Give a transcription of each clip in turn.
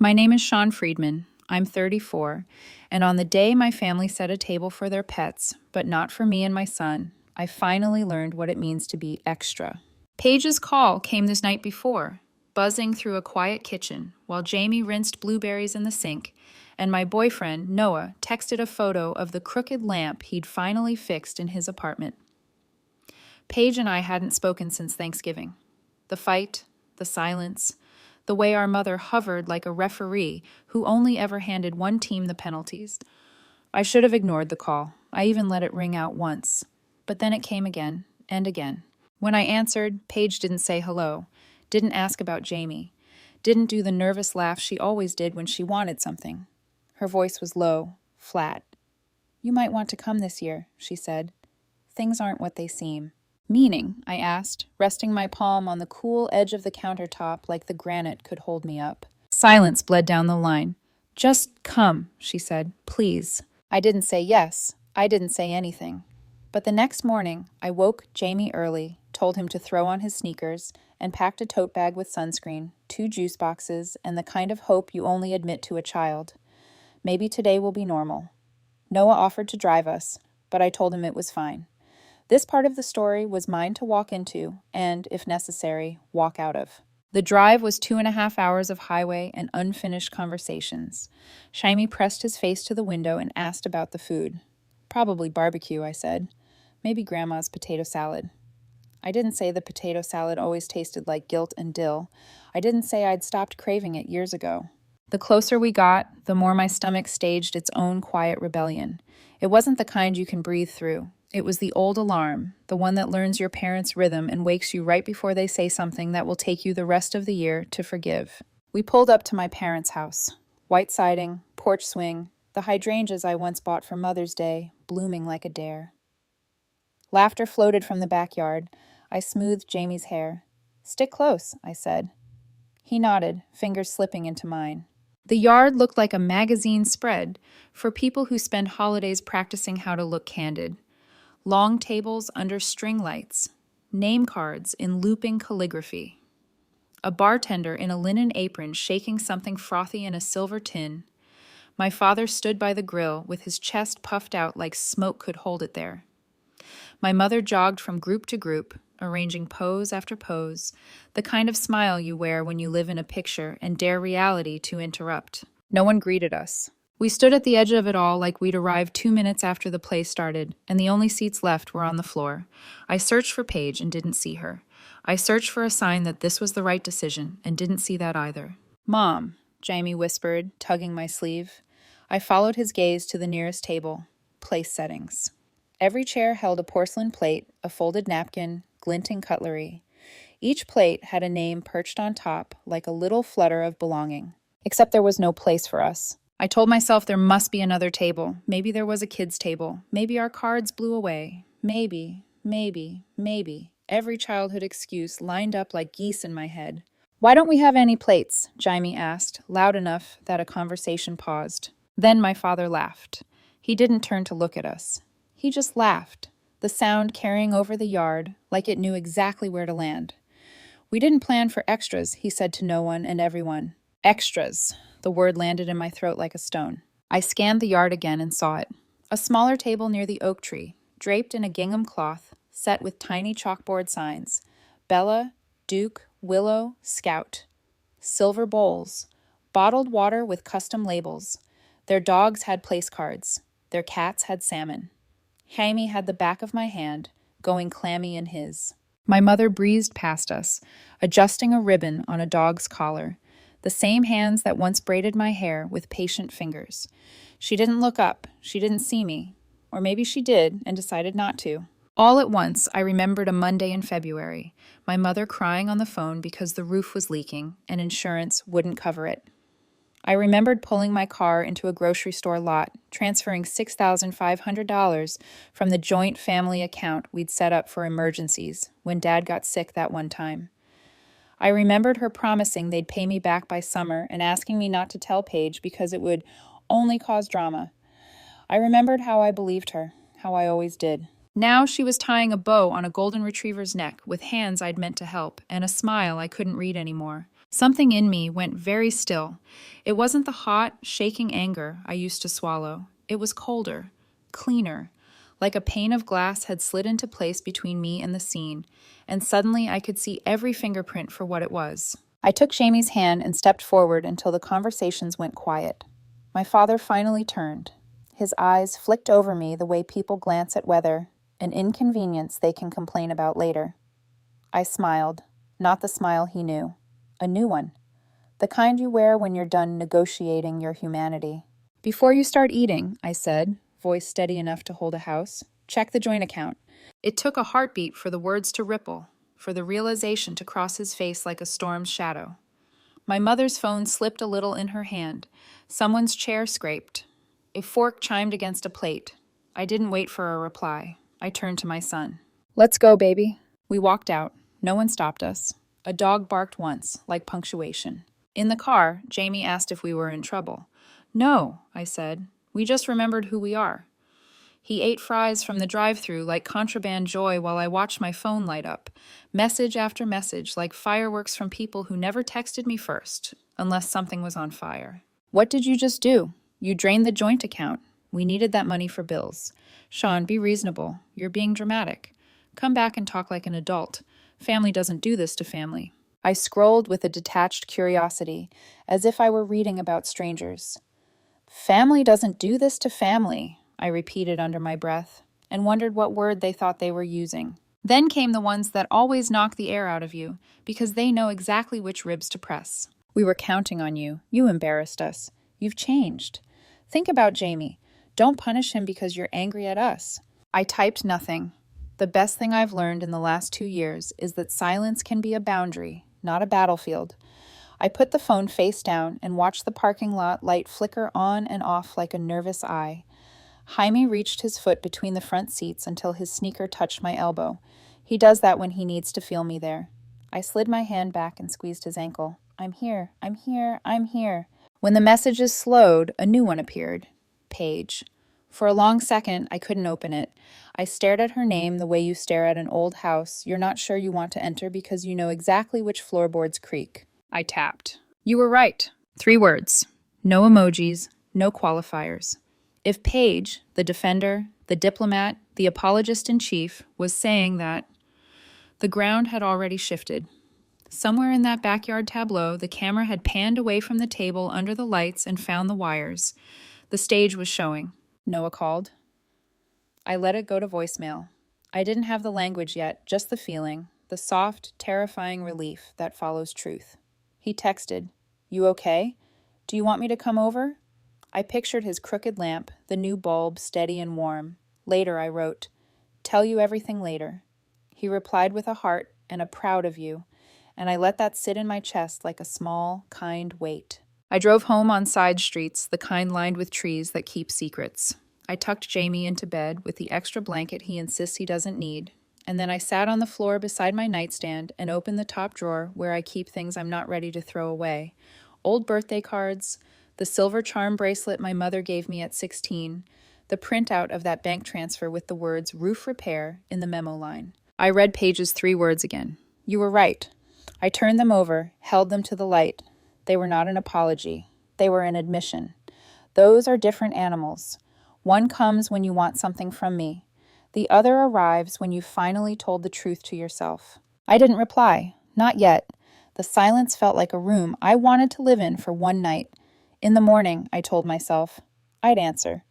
My name is Sean Friedman. I'm 34, and on the day my family set a table for their pets, but not for me and my son, I finally learned what it means to be extra. Paige's call came this night before, buzzing through a quiet kitchen while Jamie rinsed blueberries in the sink, and my boyfriend, Noah, texted a photo of the crooked lamp he'd finally fixed in his apartment. Paige and I hadn't spoken since Thanksgiving. The fight, the silence, the way our mother hovered like a referee who only ever handed one team the penalties. I should have ignored the call. I even let it ring out once. But then it came again and again. When I answered, Paige didn't say hello, didn't ask about Jamie, didn't do the nervous laugh she always did when she wanted something. Her voice was low, flat. "You might want to come this year," she said. "Things aren't what they seem." "Meaning?" I asked, resting my palm on the cool edge of the countertop like the granite could hold me up. Silence bled down the line. "Just come," she said. "Please." I didn't say yes. I didn't say anything. But the next morning, I woke Jamie early, told him to throw on his sneakers, and packed a tote bag with sunscreen, 2 juice boxes, and the kind of hope you only admit to a child. Maybe today will be normal. Noah offered to drive us, but I told him it was fine. This part of the story was mine to walk into and, if necessary, walk out of. The drive was 2.5 hours of highway and unfinished conversations. Shaimi pressed his face to the window and asked about the food. "Probably barbecue," I said. "Maybe Grandma's potato salad." I didn't say the potato salad always tasted like guilt and dill. I didn't say I'd stopped craving it years ago. The closer we got, the more my stomach staged its own quiet rebellion. It wasn't the kind you can breathe through. It was the old alarm, the one that learns your parents' rhythm and wakes you right before they say something that will take you the rest of the year to forgive. We pulled up to my parents' house. White siding, porch swing, the hydrangeas I once bought for Mother's Day, blooming like a dare. Laughter floated from the backyard. I smoothed Jamie's hair. "Stick close," I said. He nodded, fingers slipping into mine. The yard looked like a magazine spread for people who spend holidays practicing how to look candid. Long tables under string lights, name cards in looping calligraphy, a bartender in a linen apron shaking something frothy in a silver tin. My father stood by the grill with his chest puffed out like smoke could hold it there. My mother jogged from group to group, arranging pose after pose, the kind of smile you wear when you live in a picture and dare reality to interrupt. No one greeted us. We stood at the edge of it all like we'd arrived 2 minutes after the play started, and the only seats left were on the floor. I searched for Paige and didn't see her. I searched for a sign that this was the right decision and didn't see that either. "Mom," Jamie whispered, tugging my sleeve. I followed his gaze to the nearest table. Place settings. Every chair held a porcelain plate, a folded napkin, glinting cutlery. Each plate had a name perched on top like a little flutter of belonging. Except there was no place for us. I told myself there must be another table. Maybe there was a kid's table. Maybe our cards blew away. Maybe. Every childhood excuse lined up like geese in my head. "Why don't we have any plates?" Jamie asked, loud enough that a conversation paused. Then my father laughed. He didn't turn to look at us. He just laughed, the sound carrying over the yard like it knew exactly where to land. "We didn't plan for extras," he said to no one and everyone. Extras. The word landed in my throat like a stone. I scanned the yard again and saw it. A smaller table near the oak tree, draped in a gingham cloth, set with tiny chalkboard signs. Bella, Duke, Willow, Scout. Silver bowls. Bottled water with custom labels. Their dogs had place cards. Their cats had salmon. Jaime had the back of my hand, going clammy in his. My mother breezed past us, adjusting a ribbon on a dog's collar. The same hands that once braided my hair with patient fingers. She didn't look up. She didn't see me. Or maybe she did and decided not to. All at once, I remembered a Monday in February, my mother crying on the phone because the roof was leaking and insurance wouldn't cover it. I remembered pulling my car into a grocery store lot, transferring $6,500 from the joint family account we'd set up for emergencies when Dad got sick that one time. I remembered her promising they'd pay me back by summer and asking me not to tell Paige because it would only cause drama. I remembered how I believed her, how I always did. Now she was tying a bow on a golden retriever's neck with hands I'd meant to help and a smile I couldn't read anymore. Something in me went very still. It wasn't the hot, shaking anger I used to swallow. It was colder, cleaner, like a pane of glass had slid into place between me and the scene, and suddenly I could see every fingerprint for what it was. I took Jamie's hand and stepped forward until the conversations went quiet. My father finally turned. His eyes flicked over me the way people glance at weather, an inconvenience they can complain about later. I smiled, not the smile he knew. A new one. The kind you wear when you're done negotiating your humanity. Before you start eating, I said, voice steady enough to hold a house, check the joint account. It took a heartbeat for the words to ripple, for the realization to cross his face like a storm's shadow. My mother's phone slipped a little in her hand. Someone's chair scraped. A fork chimed against a plate. I didn't wait for a reply. I turned to my son. Let's go, baby. We walked out. No one stopped us. A dog barked once, like punctuation. In the car, Jamie asked if we were in trouble. No, I said. We just remembered who we are. He ate fries from the drive-thru like contraband joy while I watched my phone light up. Message after message, like fireworks from people who never texted me first, unless something was on fire. What did you just do? You drained the joint account. We needed that money for bills. Sean, be reasonable. You're being dramatic. Come back and talk like an adult. Family doesn't do this to family. I scrolled with a detached curiosity, as if I were reading about strangers. Family doesn't do this to family, I repeated under my breath, and wondered what word they thought they were using. Then came the ones that always knock the air out of you, because they know exactly which ribs to press. We were counting on you. You embarrassed us. You've changed. Think about Jamie. Don't punish him because you're angry at us. I typed nothing. The best thing I've learned in the last 2 years is that silence can be a boundary, not a battlefield. I put the phone face down and watched the parking lot light flicker on and off like a nervous eye. Jaime reached his foot between the front seats until his sneaker touched my elbow. He does that when he needs to feel me there. I slid my hand back and squeezed his ankle. I'm here, I'm here, I'm here. When the messages slowed, a new one appeared. Paige. For a long second, I couldn't open it. I stared at her name the way you stare at an old house you're not sure you want to enter because you know exactly which floorboards creak. I tapped. You were right. 3 words. No emojis, no qualifiers. If Paige, the defender, the diplomat, the apologist-in-chief, was saying that, the ground had already shifted. Somewhere in that backyard tableau, the camera had panned away from the table under the lights and found the wires. The stage was showing. Noah called. I let it go to voicemail. I didn't have the language yet, just the feeling, the soft, terrifying relief that follows truth. He texted, You okay? Do you want me to come over? I pictured his crooked lamp, the new bulb steady and warm. Later I wrote, Tell you everything later. He replied with a heart and a proud of you, and I let that sit in my chest like a small, kind weight. I drove home on side streets, the kind lined with trees that keep secrets. I tucked Jamie into bed with the extra blanket he insists he doesn't need, and then I sat on the floor beside my nightstand and opened the top drawer where I keep things I'm not ready to throw away. Old birthday cards, the silver charm bracelet my mother gave me at 16, the printout of that bank transfer with the words roof repair in the memo line. I read Paige's 3 words again. You were right. I turned them over, held them to the light. They were not an apology. They were an admission. Those are different animals. One comes when you want something from me. The other arrives when you finally told the truth to yourself. I didn't reply. Not yet. The silence felt like a room I wanted to live in for one night. In the morning, I told myself, I'd answer.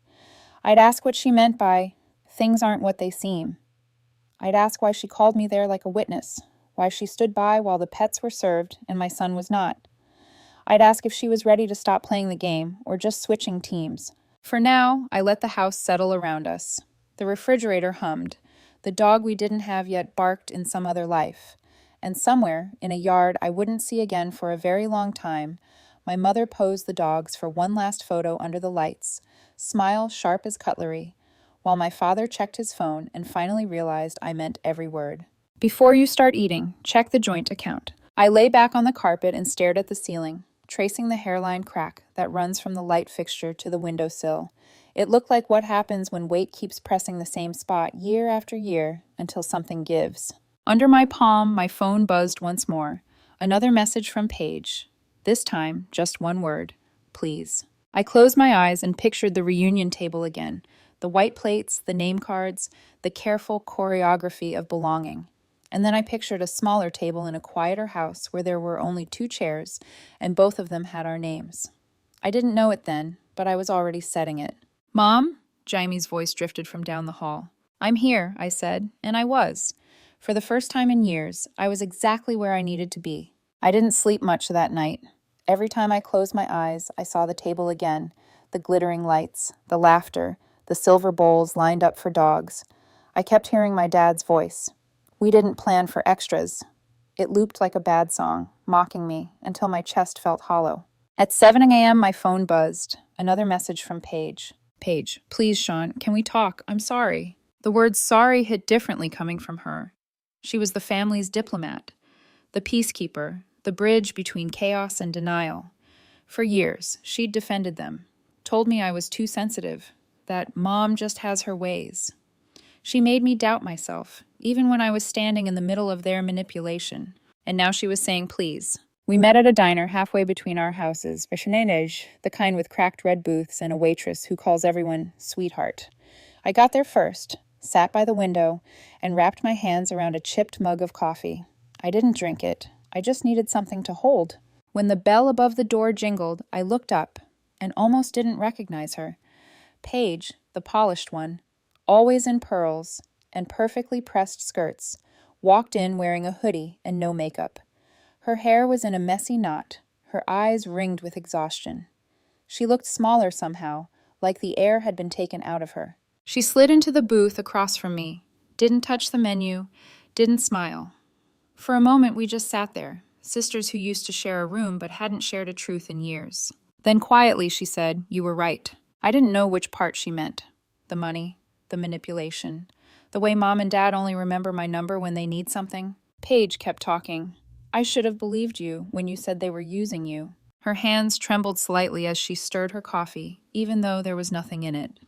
I'd ask what she meant by, things aren't what they seem. I'd ask why she called me there like a witness, why she stood by while the pets were served and my son was not. I'd ask if she was ready to stop playing the game or just switching teams. For now, I let the house settle around us. The refrigerator hummed. The dog we didn't have yet barked in some other life. And somewhere, in a yard I wouldn't see again for a very long time, my mother posed the dogs for one last photo under the lights, smile sharp as cutlery, while my father checked his phone and finally realized I meant every word. Before you start eating, check the joint account. I lay back on the carpet and stared at the ceiling, tracing the hairline crack that runs from the light fixture to the windowsill. It looked like what happens when weight keeps pressing the same spot year after year until something gives. Under my palm, my phone buzzed once more. Another message from Paige. This time, just one word. Please. I closed my eyes and pictured the reunion table again. The white plates, the name cards, the careful choreography of belonging. And then I pictured a smaller table in a quieter house where there were only 2 chairs, and both of them had our names. I didn't know it then, but I was already setting it. Mom? Jaime's voice drifted from down the hall. I'm here, I said, and I was. For the first time in years, I was exactly where I needed to be. I didn't sleep much that night. Every time I closed my eyes, I saw the table again, the glittering lights, the laughter, the silver bowls lined up for dogs. I kept hearing my dad's voice. We didn't plan for extras. It looped like a bad song, mocking me, until my chest felt hollow. At 7 a.m., my phone buzzed. Another message from Paige. Paige, please, Sean, can we talk? I'm sorry. The word sorry hit differently coming from her. She was the family's diplomat, the peacekeeper, the bridge between chaos and denial. For years, she'd defended them, told me I was too sensitive, that Mom just has her ways. She made me doubt myself, even when I was standing in the middle of their manipulation. And now she was saying please. We met at a diner halfway between our houses, the kind with cracked red booths and a waitress who calls everyone sweetheart. I got there first, sat by the window, and wrapped my hands around a chipped mug of coffee. I didn't drink it. I just needed something to hold. When the bell above the door jingled, I looked up and almost didn't recognize her. Paige, the polished one, always in pearls and perfectly pressed skirts, walked in wearing a hoodie and no makeup. Her hair was in a messy knot, her eyes ringed with exhaustion. She looked smaller somehow, like the air had been taken out of her. She slid into the booth across from me, didn't touch the menu, didn't smile. For a moment, we just sat there, sisters who used to share a room but hadn't shared a truth in years. Then quietly she said, "You were right." I didn't know which part she meant. The money, the manipulation, the way Mom and Dad only remember my number when they need something. Paige kept talking. I should have believed you when you said they were using you. Her hands trembled slightly as she stirred her coffee, even though there was nothing in it.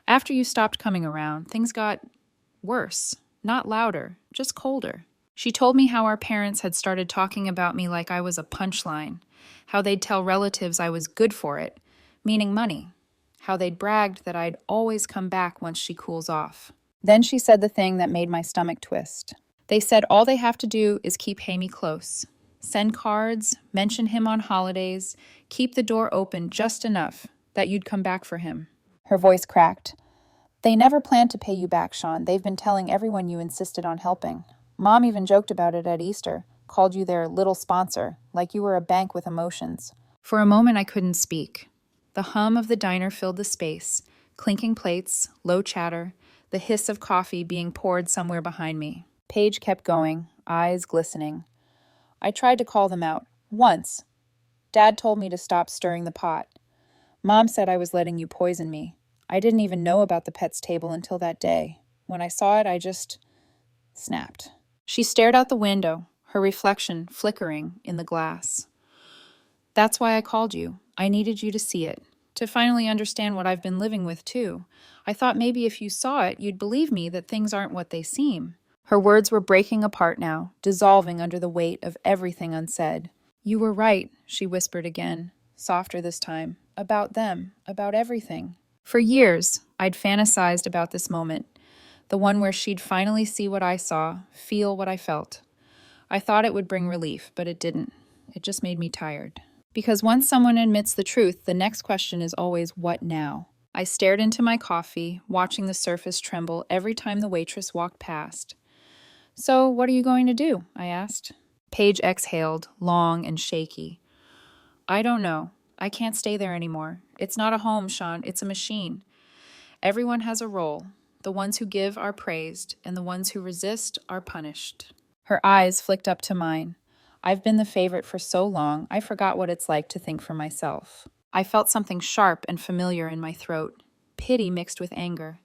After you stopped coming around, things got worse. Not louder, just colder. She told me how our parents had started talking about me like I was a punchline, how they'd tell relatives I was good for it, meaning money, how they'd bragged that I'd always come back once she cools off. Then she said the thing that made my stomach twist. They said all they have to do is keep Hamey close. Send cards, mention him on holidays, keep the door open just enough that you'd come back for him. Her voice cracked. They never planned to pay you back, Sean. They've been telling everyone you insisted on helping. Mom even joked about it at Easter, called you their little sponsor, like you were a bank with emotions. For a moment I couldn't speak. The hum of the diner filled the space, clinking plates, low chatter, the hiss of coffee being poured somewhere behind me. Paige kept going, eyes glistening. I tried to call them out. Once. Dad told me to stop stirring the pot. Mom said I was letting you poison me. I didn't even know about the pets table until that day. When I saw it, I just snapped. She stared out the window, her reflection flickering in the glass. That's why I called you. I needed you to see it, to finally understand what I've been living with, too. I thought maybe if you saw it, you'd believe me that things aren't what they seem. Her words were breaking apart now, dissolving under the weight of everything unsaid. You were right, she whispered again, softer this time, about them, about everything. For years, I'd fantasized about this moment, the one where she'd finally see what I saw, feel what I felt. I thought it would bring relief, but it didn't. It just made me tired. Because once someone admits the truth, the next question is always, what now? I stared into my coffee, watching the surface tremble every time the waitress walked past. So, what are you going to do? I asked. Paige exhaled, long and shaky. I don't know. I can't stay there anymore. It's not a home, Sean. It's a machine. Everyone has a role. The ones who give are praised, and the ones who resist are punished. Her eyes flicked up to mine. I've been the favorite for so long, I forgot what it's like to think for myself. I felt something sharp and familiar in my throat, pity mixed with anger.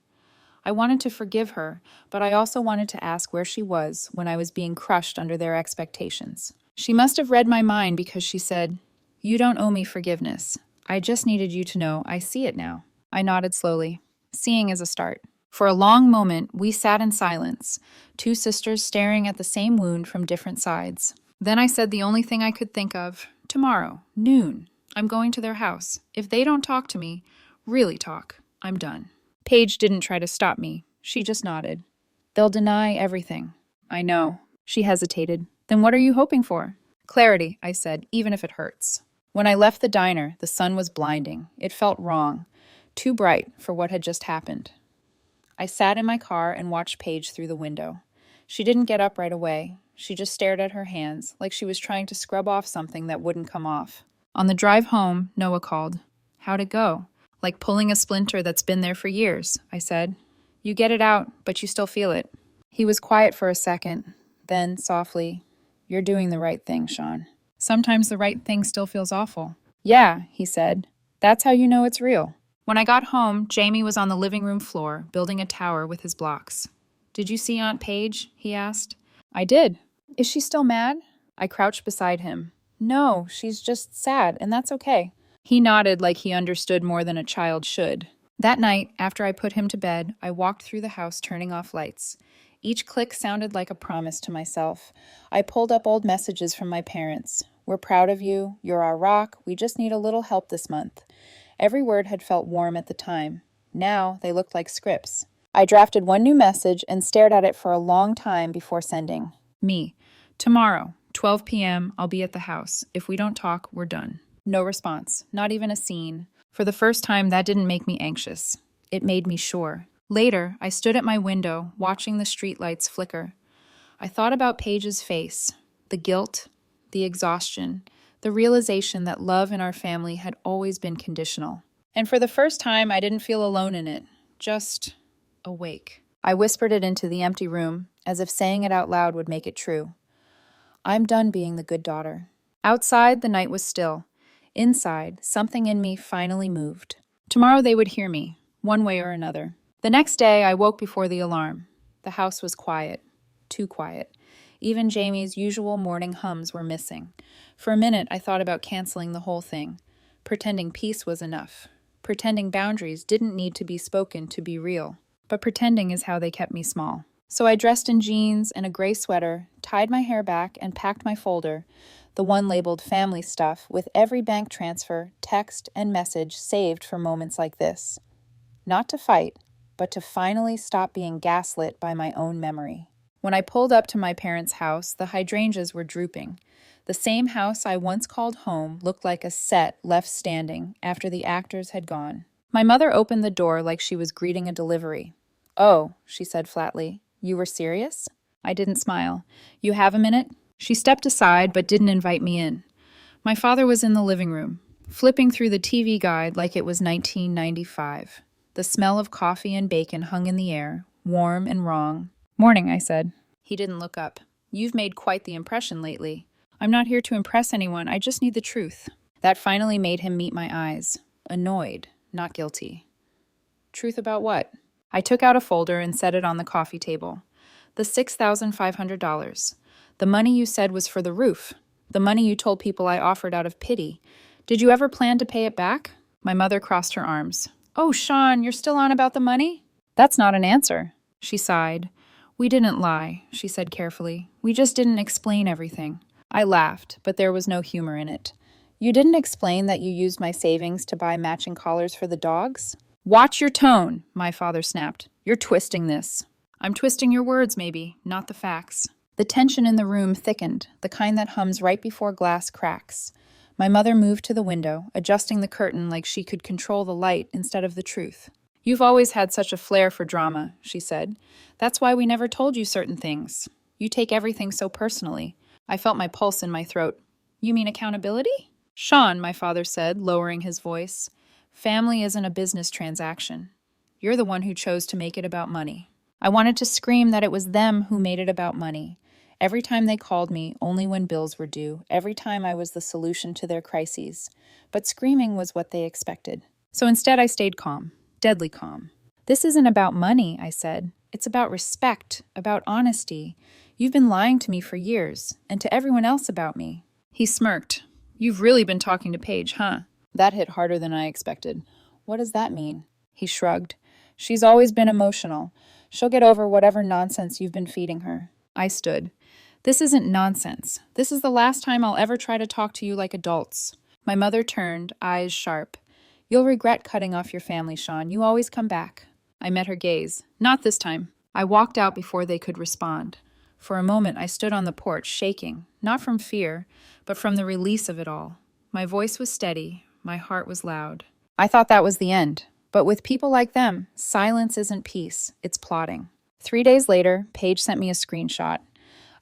I wanted to forgive her, but I also wanted to ask where she was when I was being crushed under their expectations. She must have read my mind because she said, "You don't owe me forgiveness. I just needed you to know I see it now." I nodded slowly. Seeing is a start. For a long moment, we sat in silence, two sisters staring at the same wound from different sides. Then I said the only thing I could think of. Tomorrow, noon. I'm going to their house. If they don't talk to me, really talk, I'm done. Paige didn't try to stop me. She just nodded. They'll deny everything. I know. She hesitated. Then what are you hoping for? Clarity, I said, even if it hurts. When I left the diner, the sun was blinding. It felt wrong. Too bright for what had just happened. I sat in my car and watched Paige through the window. She didn't get up right away. She just stared at her hands, like she was trying to scrub off something that wouldn't come off. On the drive home, Noah called. How'd it go? Like pulling a splinter that's been there for years, I said. You get it out, but you still feel it. He was quiet for a second. Then, softly, you're doing the right thing, Sean. Sometimes the right thing still feels awful. Yeah, he said. That's how you know it's real. When I got home, Jamie was on the living room floor, building a tower with his blocks. Did you see Aunt Paige? He asked. I did. Is she still mad? I crouched beside him. No, she's just sad, and that's okay. He nodded like he understood more than a child should. That night, after I put him to bed, I walked through the house turning off lights. Each click sounded like a promise to myself. I pulled up old messages from my parents. We're proud of you. You're our rock. We just need a little help this month. Every word had felt warm at the time. Now they looked like scripts. I drafted one new message and stared at it for a long time before sending. Me. Tomorrow, 12 p.m., I'll be at the house. If we don't talk, we're done. No response. Not even a scene. For the first time, that didn't make me anxious. It made me sure. Later, I stood at my window, watching the streetlights flicker. I thought about Paige's face, the guilt, the exhaustion, the realization that love in our family had always been conditional. And for the first time, I didn't feel alone in it, just awake. I whispered it into the empty room, as if saying it out loud would make it true. I'm done being the good daughter. Outside, the night was still. Inside, something in me finally moved. Tomorrow they would hear me, one way or another. The next day, I woke before the alarm. The house was quiet. Too quiet. Even Jamie's usual morning hums were missing. For a minute, I thought about canceling the whole thing. Pretending peace was enough. Pretending boundaries didn't need to be spoken to be real. But pretending is how they kept me small. So I dressed in jeans and a gray sweater, tied my hair back, and packed my folder, the one labeled family stuff, with every bank transfer, text, and message saved for moments like this. Not to fight, but to finally stop being gaslit by my own memory. When I pulled up to my parents' house, the hydrangeas were drooping. The same house I once called home looked like a set left standing after the actors had gone. My mother opened the door like she was greeting a delivery. Oh, she said flatly. You were serious? I didn't smile. You have a minute? She stepped aside but didn't invite me in. My father was in the living room, flipping through the TV guide like it was 1995. The smell of coffee and bacon hung in the air, warm and wrong. Morning, I said. He didn't look up. You've made quite the impression lately. I'm not here to impress anyone, I just need the truth. That finally made him meet my eyes. Annoyed, not guilty. Truth about what? I took out a folder and set it on the coffee table. The $6,500. The money you said was for the roof. The money you told people I offered out of pity. Did you ever plan to pay it back? My mother crossed her arms. Oh, Sean, you're still on about the money? That's not an answer. She sighed. We didn't lie, she said carefully. We just didn't explain everything. I laughed, but there was no humor in it. You didn't explain that you used my savings to buy matching collars for the dogs? Watch your tone, my father snapped. You're twisting this. I'm twisting your words, maybe, not the facts. The tension in the room thickened, the kind that hums right before glass cracks. My mother moved to the window, adjusting the curtain like she could control the light instead of the truth. You've always had such a flair for drama, she said. That's why we never told you certain things. You take everything so personally. I felt my pulse in my throat. You mean accountability? Sean, my father said, lowering his voice. Family isn't a business transaction. You're the one who chose to make it about money. I wanted to scream that it was them who made it about money. Every time they called me, only when bills were due. Every time I was the solution to their crises. But screaming was what they expected. So instead I stayed calm. Deadly calm. This isn't about money, I said. It's about respect, about honesty. You've been lying to me for years, and to everyone else about me. He smirked. You've really been talking to Paige, huh? That hit harder than I expected. What does that mean? He shrugged. She's always been emotional. She'll get over whatever nonsense you've been feeding her. I stood. This isn't nonsense. This is the last time I'll ever try to talk to you like adults. My mother turned, eyes sharp. You'll regret cutting off your family, Sean. You always come back. I met her gaze. Not this time. I walked out before they could respond. For a moment, I stood on the porch, shaking, not from fear, but from the release of it all. My voice was steady. My heart was loud. I thought that was the end. But with people like them, silence isn't peace, it's plotting. 3 days later, Paige sent me a screenshot.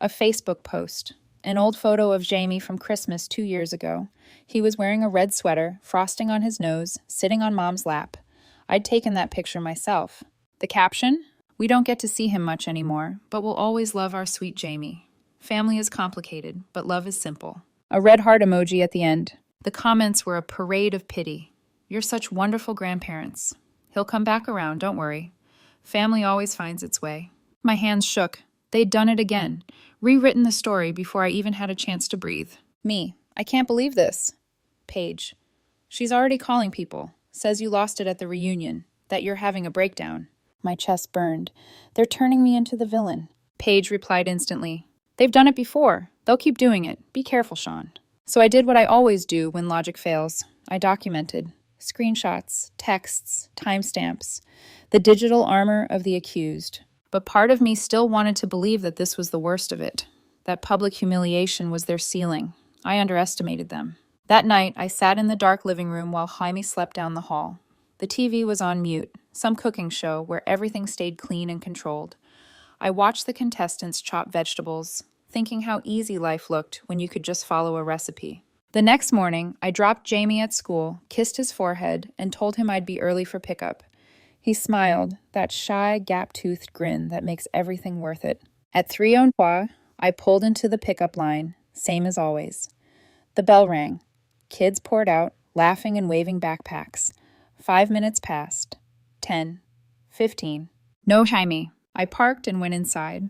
A Facebook post. An old photo of Jamie from Christmas 2 years ago. He was wearing a red sweater, frosting on his nose, sitting on Mom's lap. I'd taken that picture myself. The caption? We don't get to see him much anymore, but we'll always love our sweet Jamie. Family is complicated, but love is simple. A red heart emoji at the end. The comments were a parade of pity. You're such wonderful grandparents. He'll come back around, don't worry. Family always finds its way. My hands shook. They'd done it again. Rewritten the story before I even had a chance to breathe. Me. I can't believe this. Paige. She's already calling people. Says you lost it at the reunion. That you're having a breakdown. My chest burned. They're turning me into the villain. Paige replied instantly. They've done it before. They'll keep doing it. Be careful, Sean. So I did what I always do when logic fails. I documented. Screenshots, texts, timestamps. The digital armor of the accused. But part of me still wanted to believe that this was the worst of it. That public humiliation was their ceiling. I underestimated them. That night, I sat in the dark living room while Jaime slept down the hall. The TV was on mute, some cooking show where everything stayed clean and controlled. I watched the contestants chop vegetables, thinking how easy life looked when you could just follow a recipe. The next morning, I dropped Jamie at school, kissed his forehead, and told him I'd be early for pickup. He smiled, that shy, gap-toothed grin that makes everything worth it. At 3:03, I pulled into the pickup line, same as always. The bell rang. Kids poured out, laughing and waving backpacks. 5 minutes passed. 10. 15. No Jaime. I parked and went inside.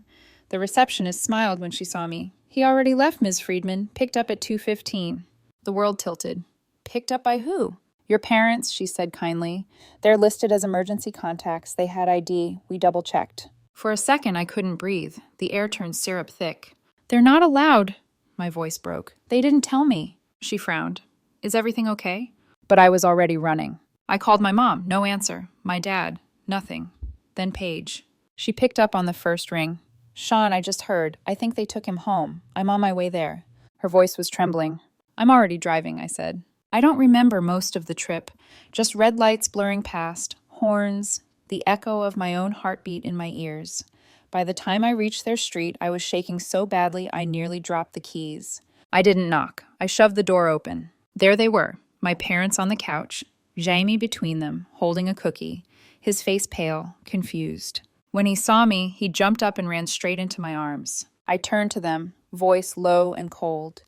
The receptionist smiled when she saw me. He already left, Ms. Friedman. Picked up at 2:15. The world tilted. Picked up by who? Your parents, she said kindly. They're listed as emergency contacts. They had ID. We double-checked. For a second, I couldn't breathe. The air turned syrup thick. They're not allowed. My voice broke. They didn't tell me. She frowned. Is everything okay? But I was already running. I called my mom. No answer. My dad. Nothing. Then Paige. She picked up on the first ring. Sean, I just heard. I think they took him home. I'm on my way there. Her voice was trembling. I'm already driving, I said. I don't remember most of the trip. Just red lights blurring past, horns, the echo of my own heartbeat in my ears. By the time I reached their street, I was shaking so badly I nearly dropped the keys. I didn't knock. I shoved the door open. There they were, my parents on the couch, Jamie between them, holding a cookie, his face pale, confused. When he saw me, he jumped up and ran straight into my arms. I turned to them, voice low and cold.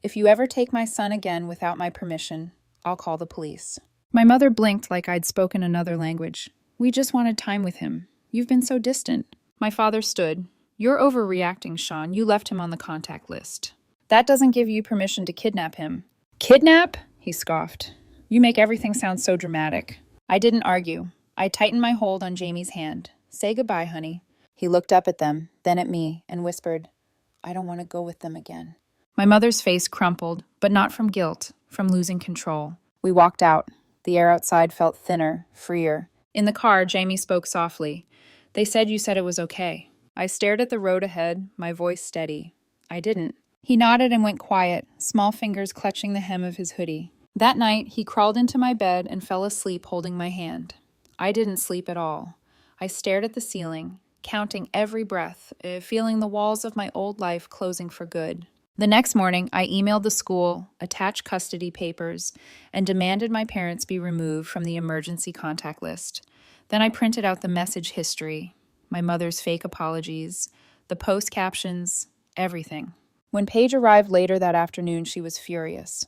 If you ever take my son again without my permission, I'll call the police. My mother blinked like I'd spoken another language. We just wanted time with him. You've been so distant. My father stood. You're overreacting, Sean. You left him on the contact list. That doesn't give you permission to kidnap him. Kidnap? He scoffed. You make everything sound so dramatic. I didn't argue. I tightened my hold on Jamie's hand. Say goodbye, honey. He looked up at them, then at me, and whispered, I don't want to go with them again. My mother's face crumpled, but not from guilt, from losing control. We walked out. The air outside felt thinner, freer. In the car, Jamie spoke softly. They said you said it was okay. I stared at the road ahead, my voice steady. I didn't. He nodded and went quiet, small fingers clutching the hem of his hoodie. That night, he crawled into my bed and fell asleep holding my hand. I didn't sleep at all. I stared at the ceiling, counting every breath, feeling the walls of my old life closing for good. The next morning, I emailed the school, attached custody papers, and demanded my parents be removed from the emergency contact list. Then I printed out the message history, my mother's fake apologies, the post captions, everything. When Paige arrived later that afternoon, she was furious.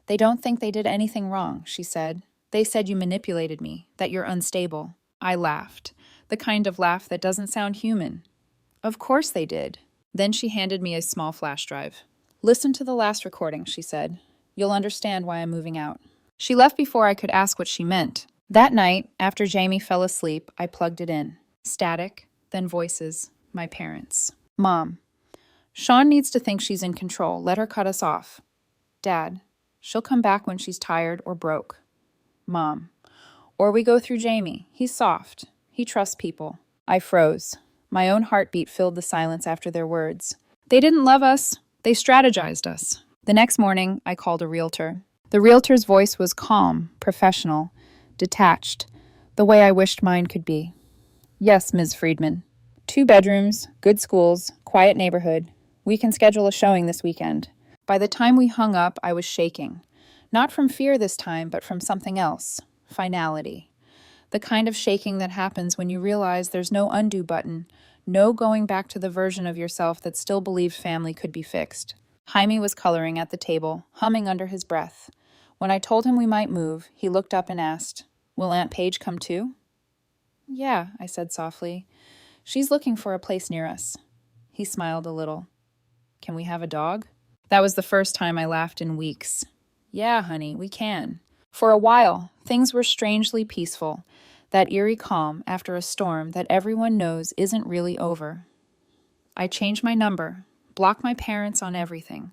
They don't think they did anything wrong, she said. They said you manipulated me, that you're unstable. I laughed, the kind of laugh that doesn't sound human. Of course they did. Then she handed me a small flash drive. Listen to the last recording, she said. You'll understand why I'm moving out. She left before I could ask what she meant. That night, after Jamie fell asleep, I plugged it in. Static, then voices, my parents. Mom. Sean needs to think she's in control. Let her cut us off. Dad, she'll come back when she's tired or broke. Mom, or we go through Jamie. He's soft. He trusts people. I froze. My own heartbeat filled the silence after their words. They didn't love us. They strategized us. The next morning, I called a realtor. The realtor's voice was calm, professional, detached, the way I wished mine could be. Yes, Ms. Friedman. 2 bedrooms, good schools, quiet neighborhood. We can schedule a showing this weekend. By the time we hung up, I was shaking. Not from fear this time, but from something else. Finality. The kind of shaking that happens when you realize there's no undo button, no going back to the version of yourself that still believed family could be fixed. Jaime was coloring at the table, humming under his breath. When I told him we might move, he looked up and asked, "Will Aunt Paige come too?" "Yeah," I said softly. "She's looking for a place near us." He smiled a little. "Can we have a dog?" That was the first time I laughed in weeks. "Yeah, honey, we can." For a while, things were strangely peaceful, that eerie calm after a storm that everyone knows isn't really over. I changed my number, blocked my parents on everything.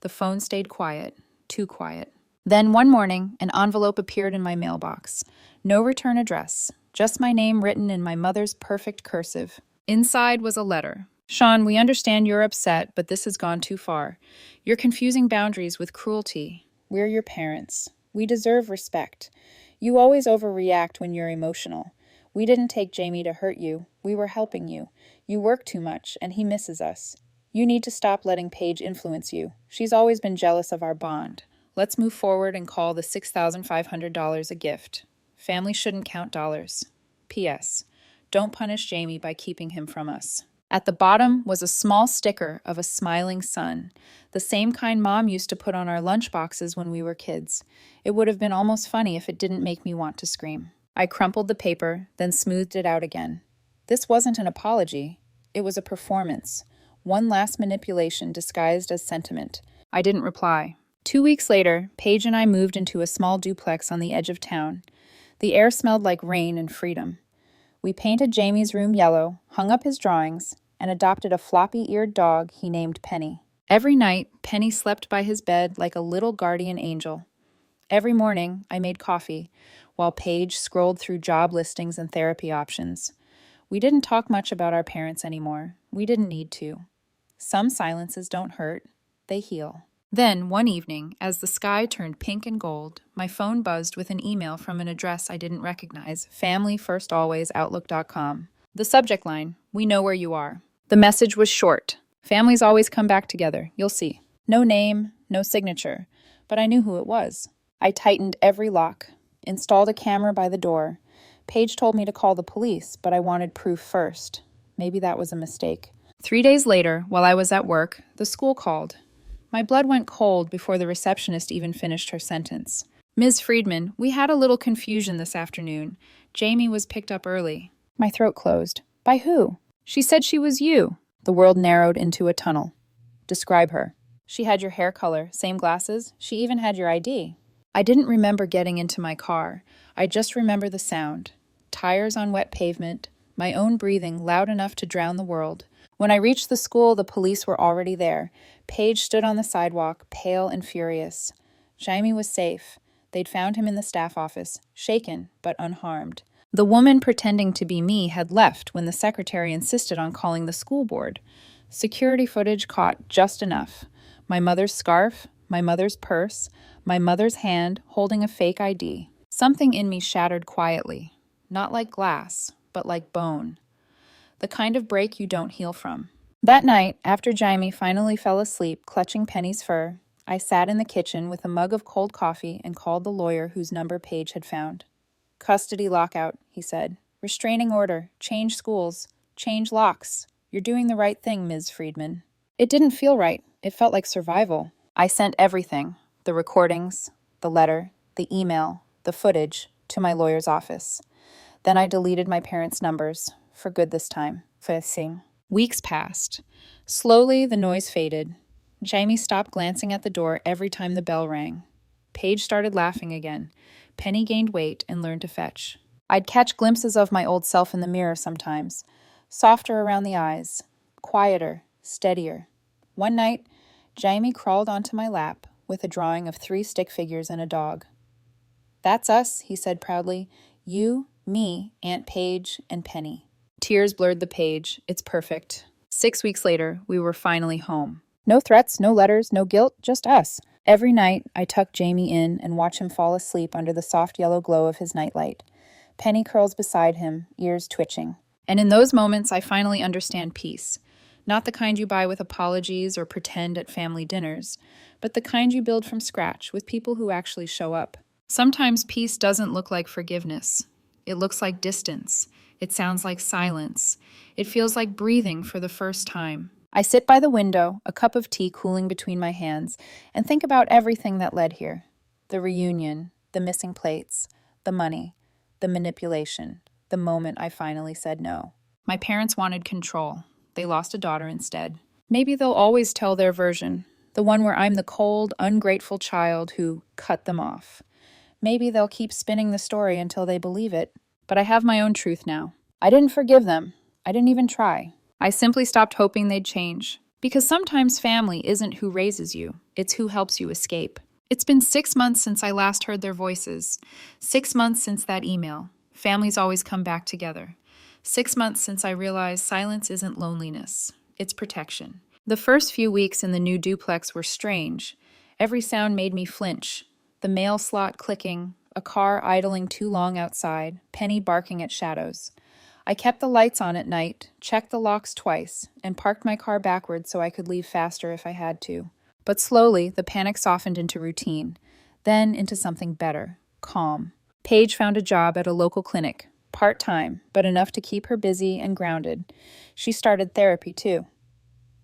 The phone stayed quiet, too quiet. Then one morning, an envelope appeared in my mailbox. No return address, just my name written in my mother's perfect cursive. Inside was a letter. "Sean, we understand you're upset, but this has gone too far. You're confusing boundaries with cruelty. We're your parents. We deserve respect. You always overreact when you're emotional. We didn't take Jamie to hurt you. We were helping you. You work too much, and he misses us. You need to stop letting Paige influence you. She's always been jealous of our bond. Let's move forward and call the $6,500 a gift. Family shouldn't count dollars. P.S. Don't punish Jamie by keeping him from us." At the bottom was a small sticker of a smiling sun, the same kind Mom used to put on our lunch boxes when we were kids. It would have been almost funny if it didn't make me want to scream. I crumpled the paper, then smoothed it out again. This wasn't an apology. It was a performance. One last manipulation disguised as sentiment. I didn't reply. 2 weeks later, Paige and I moved into a small duplex on the edge of town. The air smelled like rain and freedom. We painted Jamie's room yellow, hung up his drawings, and adopted a floppy-eared dog he named Penny. Every night, Penny slept by his bed like a little guardian angel. Every morning, I made coffee, while Paige scrolled through job listings and therapy options. We didn't talk much about our parents anymore. We didn't need to. Some silences don't hurt. They heal. Then, one evening, as the sky turned pink and gold, my phone buzzed with an email from an address I didn't recognize, familyfirstalwaysoutlook.com. The subject line, "We know where you are." The message was short. "Families always come back together, you'll see." No name, no signature, but I knew who it was. I tightened every lock, installed a camera by the door. Paige told me to call the police, but I wanted proof first. Maybe that was a mistake. 3 days later, while I was at work, the school called. My blood went cold before the receptionist even finished her sentence. "Ms. Friedman, we had a little confusion this afternoon. Jamie was picked up early." My throat closed. "By who?" "She said she was you." The world narrowed into a tunnel. "Describe her." "She had your hair color, same glasses. She even had your ID." I didn't remember getting into my car. I just remember the sound. Tires on wet pavement, my own breathing loud enough to drown the world. When I reached the school, the police were already there. Paige stood on the sidewalk, pale and furious. Jaime was safe. They'd found him in the staff office, shaken but unharmed. The woman pretending to be me had left when the secretary insisted on calling the school board. Security footage caught just enough. My mother's scarf, my mother's purse, my mother's hand holding a fake ID. Something in me shattered quietly, not like glass, but like bone. The kind of break you don't heal from. That night, after Jaime finally fell asleep clutching Penny's fur, I sat in the kitchen with a mug of cold coffee and called the lawyer whose number Paige had found. "Custody lockout," he said. "Restraining order. Change schools. Change locks. You're doing the right thing, Ms. Friedman." It didn't feel right. It felt like survival. I sent everything, the recordings, the letter, the email, the footage, to my lawyer's office. Then I deleted my parents' numbers, for good this time. Weeks passed. Slowly, the noise faded. Jaime stopped glancing at the door every time the bell rang. Paige started laughing again. Penny gained weight and learned to fetch. I'd catch glimpses of my old self in the mirror sometimes, softer around the eyes, quieter, steadier. One night, Jamie crawled onto my lap with a drawing of 3 stick figures and a dog. "That's us," he said proudly. "You, me, Aunt Paige, and Penny." Tears blurred the page. It's perfect. 6 weeks later, we were finally home. No threats, no letters, no guilt, just us. Every night, I tuck Jamie in and watch him fall asleep under the soft yellow glow of his nightlight. Penny curls beside him, ears twitching. And in those moments, I finally understand peace. Not the kind you buy with apologies or pretend at family dinners, but the kind you build from scratch with people who actually show up. Sometimes peace doesn't look like forgiveness. It looks like distance. It sounds like silence. It feels like breathing for the first time. I sit by the window, a cup of tea cooling between my hands, and think about everything that led here. The reunion, the missing plates, the money, the manipulation, the moment I finally said no. My parents wanted control. They lost a daughter instead. Maybe they'll always tell their version, the one where I'm the cold, ungrateful child who cut them off. Maybe they'll keep spinning the story until they believe it. But I have my own truth now. I didn't forgive them. I didn't even try. I simply stopped hoping they'd change. Because sometimes family isn't who raises you, it's who helps you escape. It's been 6 months since I last heard their voices. 6 months since that email. Families always come back together. 6 months since I realized silence isn't loneliness. It's protection. The first few weeks in the new duplex were strange. Every sound made me flinch. The mail slot clicking, a car idling too long outside, Penny barking at shadows. I kept the lights on at night, checked the locks twice, and parked my car backwards so I could leave faster if I had to. But slowly, the panic softened into routine, then into something better, calm. Paige found a job at a local clinic, part-time, but enough to keep her busy and grounded. She started therapy, too.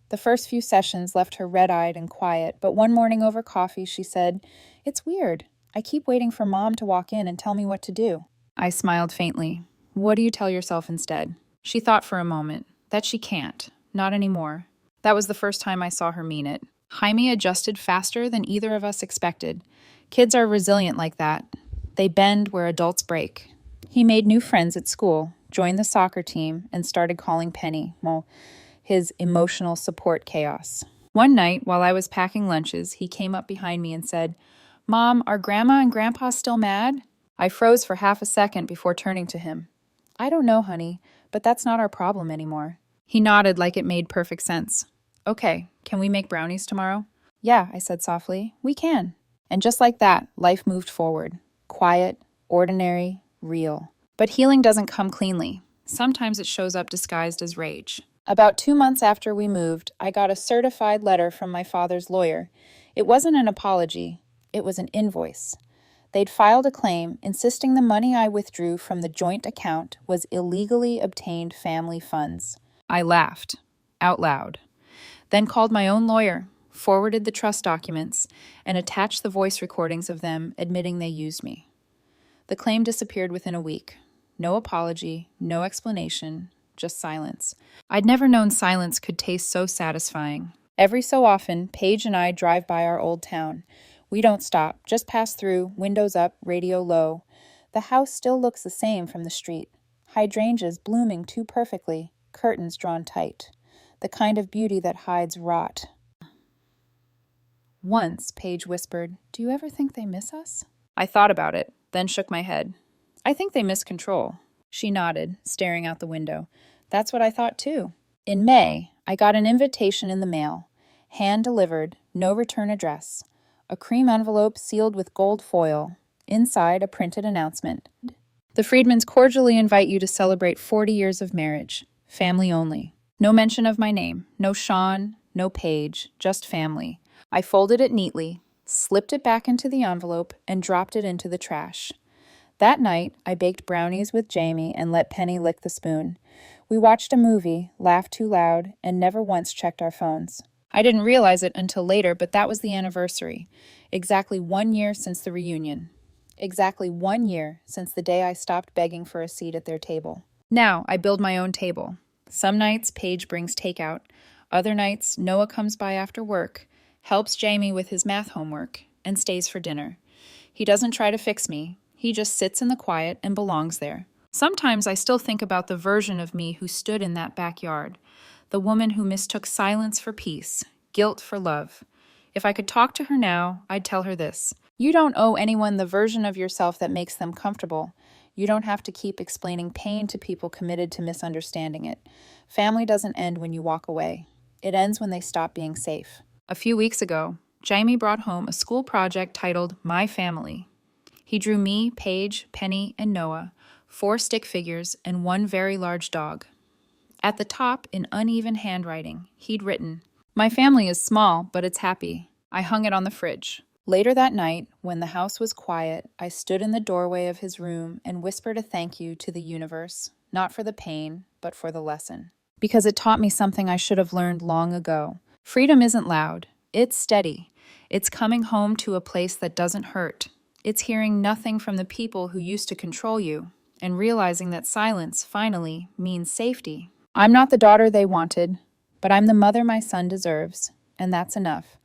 The first few sessions left her red-eyed and quiet, but one morning over coffee she said, "It's weird. I keep waiting for Mom to walk in and tell me what to do." I smiled faintly. "What do you tell yourself instead?" She thought for a moment. That she can't. Not anymore. That was the first time I saw her mean it. Jaime adjusted faster than either of us expected. Kids are resilient like that. They bend where adults break. He made new friends at school, joined the soccer team, and started calling Penny, his emotional support chaos. One night, while I was packing lunches, he came up behind me and said, "Mom, are Grandma and Grandpa still mad?" I froze for half a second before turning to him. "I don't know, honey, but that's not our problem anymore." He nodded like it made perfect sense. "Okay, can we make brownies tomorrow?" "Yeah," I said softly, "we can." And just like that, life moved forward. Quiet, ordinary, real. But healing doesn't come cleanly. Sometimes it shows up disguised as rage. About 2 months after we moved, I got a certified letter from my father's lawyer. It wasn't an apology. It was an invoice. They'd filed a claim insisting the money I withdrew from the joint account was illegally obtained family funds. I laughed, out loud. Then called my own lawyer, forwarded the trust documents, and attached the voice recordings of them admitting they used me. The claim disappeared within a week. No apology, no explanation, just silence. I'd never known silence could taste so satisfying. Every so often, Paige and I drive by our old town. We don't stop, just pass through, windows up, radio low. The house still looks the same from the street. Hydrangeas blooming too perfectly, curtains drawn tight. The kind of beauty that hides rot. Once, Paige whispered, "Do you ever think they miss us?" I thought about it, then shook my head. "I think they miss control." She nodded, staring out the window. "That's what I thought too." In May, I got an invitation in the mail. Hand-delivered, no return address. A cream envelope sealed with gold foil. Inside, a printed announcement. "The Friedmans cordially invite you to celebrate 40 years of marriage. Family only." No mention of my name. No Sean, no Paige, just family. I folded it neatly, slipped it back into the envelope, and dropped it into the trash. That night, I baked brownies with Jamie and let Penny lick the spoon. We watched a movie, laughed too loud, and never once checked our phones. I didn't realize it until later, but that was the anniversary. Exactly 1 year since the reunion. Exactly 1 year since the day I stopped begging for a seat at their table. Now, I build my own table. Some nights, Paige brings takeout. Other nights, Noah comes by after work, helps Jamie with his math homework, and stays for dinner. He doesn't try to fix me. He just sits in the quiet and belongs there. Sometimes I still think about the version of me who stood in that backyard, the woman who mistook silence for peace, Guilt for love. If I could talk to her now, I'd tell her this. You don't owe anyone the version of yourself that makes them comfortable. You don't have to keep explaining pain to people committed to misunderstanding it. Family doesn't end when you walk away. It ends when they stop being safe. A few weeks ago, Jamie brought home a school project titled My Family. He drew me, Paige, Penny, and Noah, 4 stick figures, and 1 very large dog. At the top, in uneven handwriting, he'd written, "My family is small, but it's happy." I hung it on the fridge. Later that night, when the house was quiet, I stood in the doorway of his room and whispered a thank you to the universe, not for the pain, but for the lesson. Because it taught me something I should have learned long ago. Freedom isn't loud. It's steady. It's coming home to a place that doesn't hurt. It's hearing nothing from the people who used to control you, and realizing that silence, finally, means safety. I'm not the daughter they wanted, but I'm the mother my son deserves, and that's enough.